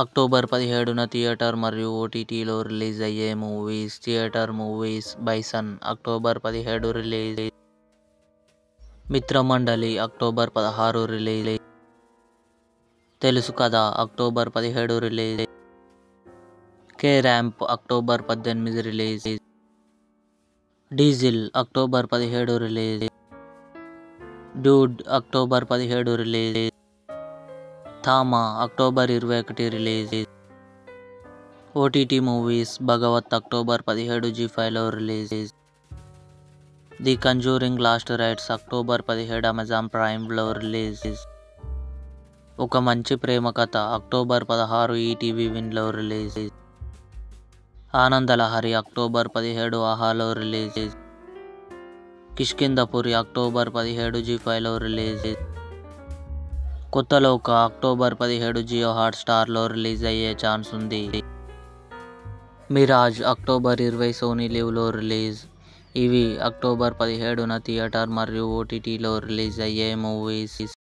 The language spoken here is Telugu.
అక్టోబర్ 17న థియేటర్ మరియు ఓటీటీలో రిలీజ్ అయ్యే movies. Theatre movies: Bison October 17 release. Mitramandali October 16 release. Telusu Kada October 17 release. K ramp October 18 release. Diesel October 17 release. Dude October 17 release. Thamma October 21 release. OTT movies: Bhagavath October 17 జీ5లో release. The conjuring last rites October 17 Amazon ప్రైమ్లో release. Oka Manchi Prema Katha October 16 ETV విన్లో రిలీజ్. ఆనందలహరి అక్టోబర్ 17 ఆహాలో రిలీజ్. కిష్కింధపురి అక్టోబర్ 17 జీ5లో రిలీజ్. కొత్తలోక అక్టోబర్ 17 జియో హాట్స్టార్లో రిలీజ్ అయ్యే ఛాన్స్ ఉంది. మిరాజ్ అక్టోబర్ 20 సోనీ లివ్లో రిలీజ్. ఇవి అక్టోబర్ 17న థియేటర్ మరియు ఓటీటీలో రిలీజ్ అయ్యే మూవీస్.